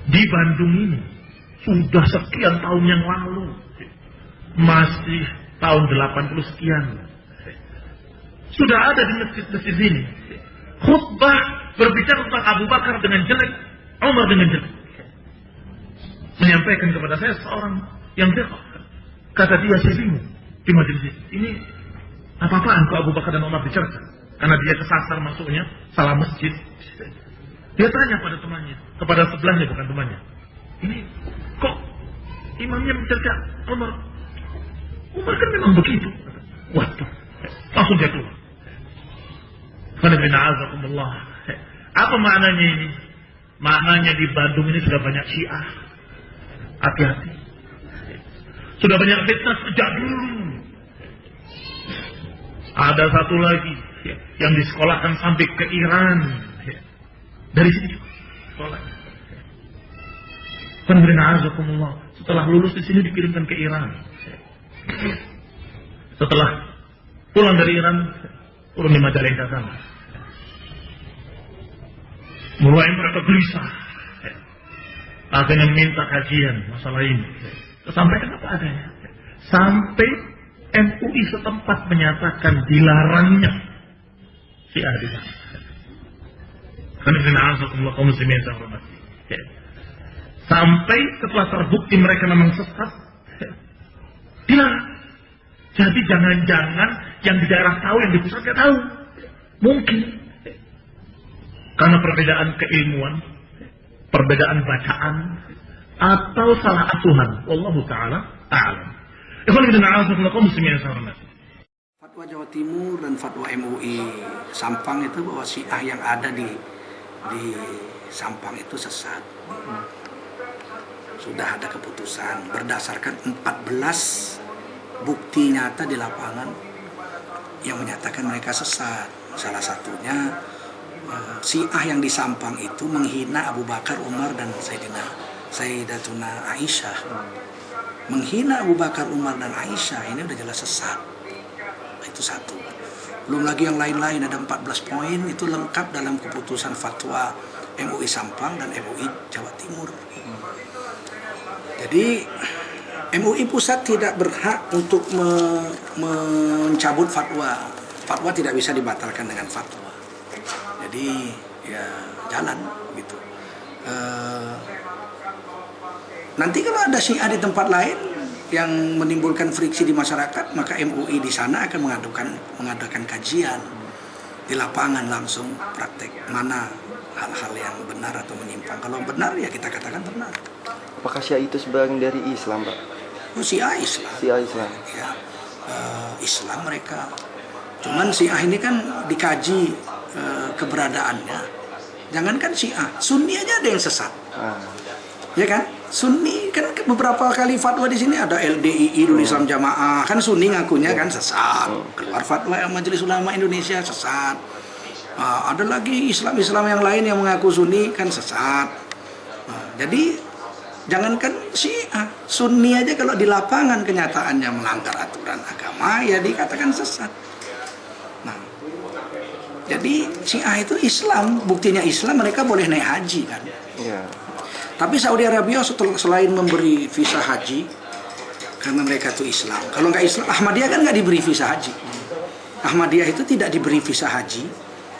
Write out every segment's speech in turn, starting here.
di Bandung ini sudah sekian tahun yang lalu, masih tahun 80 sekian, sudah ada di masjid-masjid ini khutbah berbicara tentang Abu Bakar dengan jelek, Umar dengan jelek. Menyampaikan kepada saya seorang yang thiqah, kata dia, saya bingung di majelis ini apa-apaan kok Abu Bakar dan Umar dicerca, karena dia kesasar masuknya salah masjid. Dia tanya pada temannya, kepada sebelahnya bukan temannya, ini kok imamnya mencerca Umar? Umar kan memang begitu. Waduh, langsung dia keluar. Apa maknanya ini? Maknanya di Bandung ini sudah banyak Syiah. Hati-hati. Sudah banyak fitnah sejak dulu. Ada satu lagi yang disekolahkan sampai ke Iran. Dari sini juga sekolah. Setelah lulus di sini dikirimkan ke Iran. Setelah pulang dari Iran, turun di Majalengka sana. Mulai mereka gelisah. Akhirnya minta kajian masalah ini. Sampaikan apa adanya. Sampai MUI setempat menyatakan dilarangnya Syiah di sana. Sampai setelah terbukti mereka memang sesat, dilarang. Jadi jangan-jangan yang di daerah tahu, yang di pusat tidak tahu. Mungkin karena perbedaan keilmuan, perbedaan bacaan, atau salah asuhan. Wallahu ta'ala a'lam. Fatwa Jawa Timur dan fatwa MUI Sampang itu bahwa Syiah yang ada di Sampang itu sesat. Sudah ada keputusan berdasarkan 14 bukti nyata di lapangan yang menyatakan mereka sesat. Salah satunya Syiah yang di Sampang itu menghina Abu Bakar, Umar, dan Sayyidatuna Aisyah. Menghina Abu Bakar, Umar, dan Aisyah ini udah jelas sesat. Itu satu. Belum lagi yang lain-lain, ada 14 poin itu lengkap dalam keputusan fatwa MUI Sampang dan MUI Jawa Timur. Jadi MUI Pusat tidak berhak untuk mencabut fatwa. Fatwa tidak bisa dibatalkan dengan fatwa. Jadi ya jalan gitu. Nanti kalau ada Syiah di tempat lain yang menimbulkan friksi di masyarakat, maka MUI di sana akan mengadakan kajian di lapangan, langsung praktek mana hal-hal yang benar atau menyimpang. Kalau benar ya kita katakan benar. Apakah Syiah itu sebagian dari Islam, Pak? Oh, Syiah Islam. Syiah Islam. Ya, Islam mereka. Cuman Syiah ini kan dikaji keberadaannya. Jangankan Syiah, Sunni aja ada yang sesat. Ya kan? Sunni kan beberapa kali fatwa di sini ada LDII, Islam Jamaah, kan Sunni ngakunya kan sesat. Keluar fatwa Majelis Ulama Indonesia sesat. Ada lagi Islam yang lain yang mengaku Sunni kan sesat. Jadi jangankan Syiah, Sunni aja kalau di lapangan kenyataannya melanggar aturan agama ya dikatakan sesat. Nah, jadi Syiah itu Islam, buktinya Islam mereka boleh naik haji kan. Ya. Tapi Saudi Arabia selain memberi visa haji karena mereka itu Islam. Kalau nggak Islam, Ahmadiyah kan nggak diberi visa haji. Ahmadiyah itu tidak diberi visa haji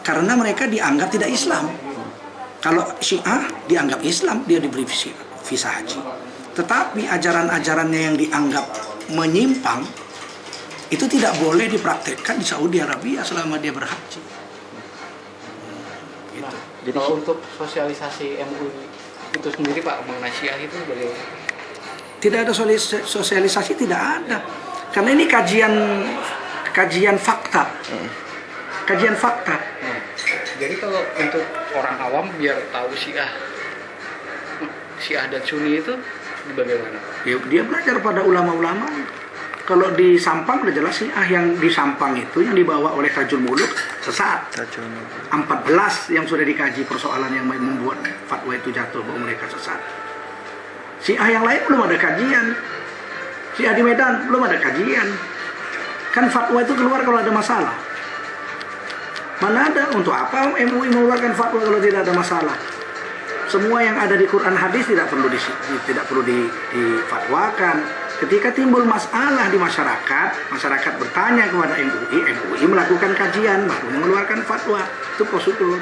karena mereka dianggap tidak Islam. Kalau Syiah dianggap Islam, dia diberi visa haji. Tetapi ajaran-ajarannya yang dianggap menyimpang itu tidak boleh dipraktekkan di Saudi Arabia selama dia berhaji. Gitu. Jadi untuk sosialisasi MUI itu sendiri Pak mengenai Syiah itu bagaimana? Tidak ada sosialisasi, tidak ada. Karena ini kajian fakta. Kajian fakta. Jadi kalau untuk orang awam biar tahu Syiah dan Sunni itu bagaimana? Ya, dia belajar pada ulama-ulama. Kalau di Sampang udah jelas Syiah yang di Sampang itu yang dibawa oleh Tajul Muluk sesat. 14 yang sudah dikaji persoalan yang membuat fatwa itu jatuh bahwa mereka sesat. Syiah yang lain belum ada kajian. Syiah di Medan belum ada kajian. Kan fatwa itu keluar kalau ada masalah. Mana ada, untuk apa MUI mengeluarkan fatwa kalau tidak ada masalah? semua yang ada di Quran hadis tidak perlu difatwakan. Ketika timbul masalah di masyarakat bertanya kepada MUI melakukan kajian baru mengeluarkan fatwa. Itu prosedur.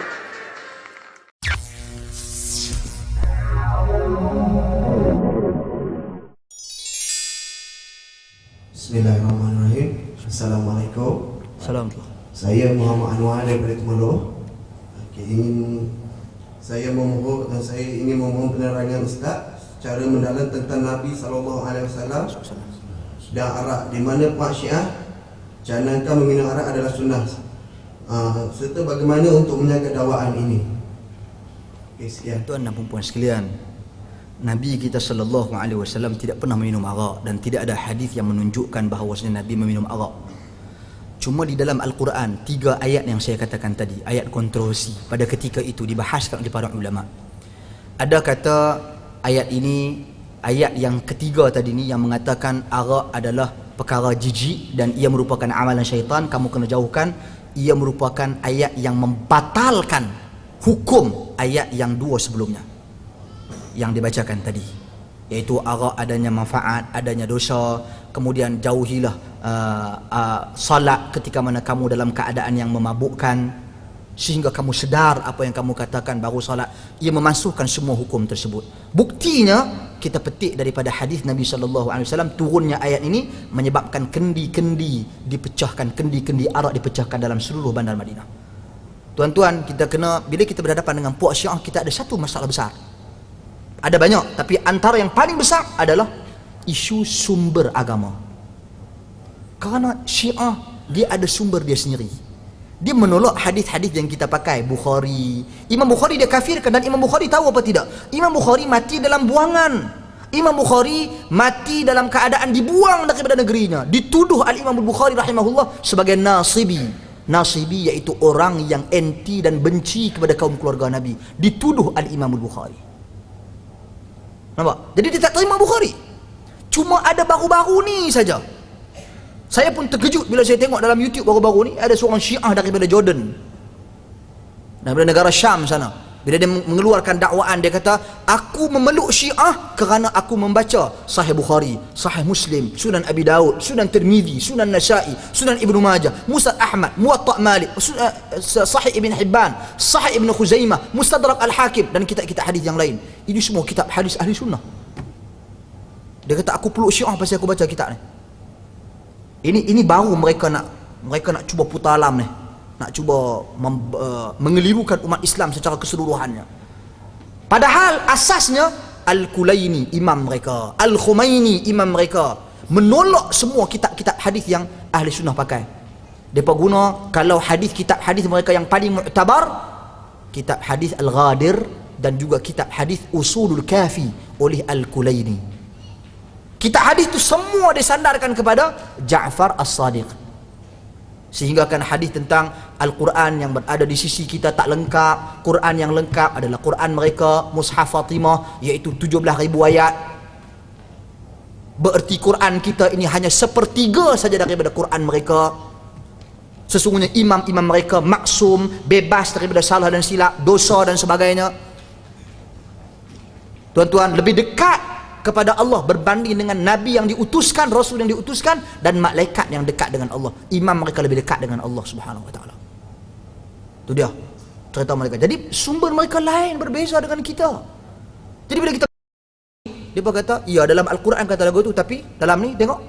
Bismillahirrahmanirrahim. Assalamualaikum. Assalamualaikum. Saya Muhammad Anwar daripada Temerloh. Saya ingin memohon penerangan Ustaz secara mendalam tentang Nabi SAW dan arak, di mana Pak Syiah canangkan meminum arak adalah sunnah, serta bagaimana untuk menjaga dakwaan ini. Sekian. Tuan dan puan sekalian, Nabi kita SAW tidak pernah meminum arak, dan tidak ada hadis yang menunjukkan bahawasanya Nabi meminum arak. Cuma di dalam Al-Quran 3 ayat yang saya katakan tadi, ayat kontroversi pada ketika itu dibahaskan oleh para ulama. Ada kata ayat ini, ayat yang ketiga tadi ni yang mengatakan arak adalah perkara jijik dan ia merupakan amalan syaitan, kamu kena jauhkan. Ia merupakan ayat yang membatalkan hukum ayat yang 2 sebelumnya yang dibacakan tadi, iaitu arak adanya manfaat, adanya dosa. Kemudian jauhilah salat ketika mana kamu dalam keadaan yang memabukkan, sehingga kamu sedar apa yang kamu katakan baru salat. Ia memasukkan semua hukum tersebut. Buktinya kita petik daripada hadis Nabi SAW, turunnya ayat ini menyebabkan kendi-kendi dipecahkan, kendi-kendi arak dipecahkan dalam seluruh bandar Madinah. Tuan-tuan, kita kena, bila kita berhadapan dengan puak Syiah, kita ada satu masalah besar. Ada banyak, tapi antara yang paling besar adalah isu sumber agama. Kerana Syiah dia ada sumber dia sendiri. Dia menolak hadis-hadis yang kita pakai. Bukhari, Imam Bukhari dia kafirkan, dan Imam Bukhari tahu apa tidak? Imam Bukhari mati dalam buangan. Imam Bukhari mati dalam keadaan dibuang daripada negerinya. Dituduh Al-Imam Bukhari rahimahullah sebagai nasibi. Nasibi iaitu orang yang anti dan benci kepada kaum keluarga Nabi. Dituduh Al-Imam Bukhari. Nampak? Jadi dia tak terima Bukhari. Cuma ada baru-baru ni saja, saya pun terkejut bila saya tengok dalam YouTube baru-baru ni, ada seorang Syiah daripada Jordan, daripada negara Syam sana. Bila dia mengeluarkan dakwaan, dia kata, aku memeluk Syiah kerana aku membaca Sahih Bukhari, Sahih Muslim, Sunan Abi Daud, Sunan Tirmizi, Sunan Nasa'i, Sunan Ibnu Majah, Musnad Ahmad, Muwatta Malik, Sahih Ibn Hibban, Sahih Ibn Khuzaimah, Mustadrak Al-Hakim, dan kitab-kitab hadis yang lain. Ini semua kitab hadis ahli sunnah. Dia kata, aku peluk Syiah pasal aku baca kitab ni. Ini baru mereka nak cuba putar alam ni, nak cuba mengelirukan umat Islam secara keseluruhannya. Padahal asasnya Al-Kulaini imam mereka, Al-Khumaini imam mereka menolak semua kitab-kitab hadis yang ahli sunnah pakai. Mereka guna, kalau kitab hadis mereka yang paling muktabar, kitab hadis Al-Ghadir dan juga kitab hadis Usulul Kafi oleh Al-Kulaini. Kitab hadis itu semua disandarkan kepada Ja'far As-Sadiq. Sehingga kan hadis tentang Al-Quran yang berada di sisi kita tak lengkap. Quran yang lengkap adalah Quran mereka, Mushaf Fatimah, iaitu 17,000 ayat. Bererti Quran kita ini hanya 1/3 saja daripada Quran mereka. Sesungguhnya imam-imam mereka maksum, bebas daripada salah dan silap, dosa dan sebagainya. Tuan-tuan, lebih dekat kepada Allah berbanding dengan Nabi yang diutuskan, Rasul yang diutuskan, dan malaikat yang dekat dengan Allah. Imam mereka lebih dekat dengan Allah Subhanahu Wa Taala. Itu dia cerita mereka. Jadi sumber mereka lain, berbeza dengan kita. Jadi bila kita, dia berkata, ya dalam Al-Quran kata lagu itu, tapi dalam ni tengok,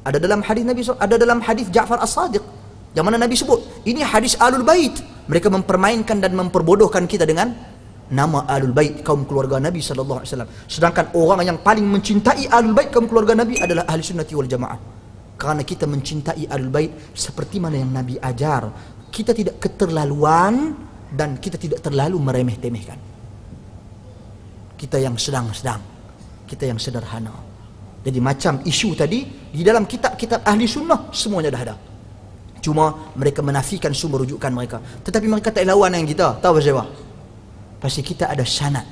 ada dalam hadis Nabi, ada dalam hadis Ja'far As-Sadiq, yang mana Nabi sebut ini hadis Ahlul Bait. Mereka mempermainkan dan memperbodohkan kita dengan nama Ahlul Bait, kaum keluarga Nabi SAW. Sedangkan orang yang paling mencintai Ahlul Bait, kaum keluarga Nabi, adalah Ahli Sunnati wal Jamaah. Kerana kita mencintai Ahlul Bait seperti mana yang Nabi ajar. Kita tidak keterlaluan dan kita tidak terlalu meremeh-temehkan. Kita yang sedang-sedang, kita yang sederhana. Jadi macam isu tadi, di dalam kitab-kitab Ahli Sunnah semuanya dah ada. Cuma mereka menafikan sumber rujukan mereka. Tetapi mereka tak lawan dengan kita. Tahu pasal apa? Pasti kita ada sanad.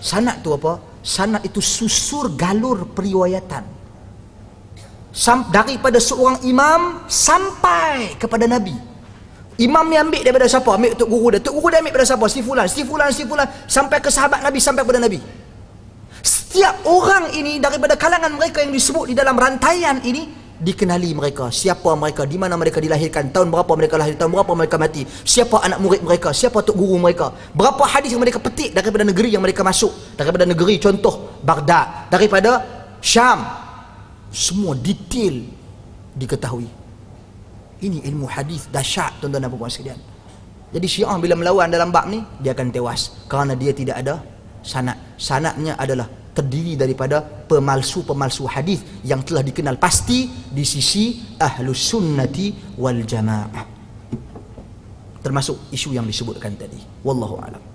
Sanad tu apa? Sanad itu susur galur periwayatan. Daripada seorang imam sampai kepada Nabi. Imam ni ambil daripada siapa? Ambil tok guru dia. Tok guru dia ambil daripada siapa? Si fulan, si fulan, si fulan, sampai ke sahabat Nabi, sampai kepada Nabi. Setiap orang ini daripada kalangan mereka yang disebut di dalam rantaian ini, dikenali mereka, siapa mereka, di mana mereka dilahirkan, tahun berapa mereka lahir, tahun berapa mereka mati, siapa anak murid mereka, siapa tok guru mereka, berapa hadis yang mereka petik daripada negeri yang mereka masuk, daripada negeri contoh Baghdad, daripada Syam, semua detail diketahui. Ini ilmu hadis dahsyat, tuan-tuan dan puan-puan sekalian. Jadi Syiah bila melawan dalam bab ni, dia akan tewas kerana dia tidak ada sanad. Sanadnya adalah terdiri daripada pemalsu-pemalsu hadis yang telah dikenal pasti di sisi Ahlus Sunnati wal Jamaah. Termasuk isu yang disebutkan tadi. Wallahu a'lam.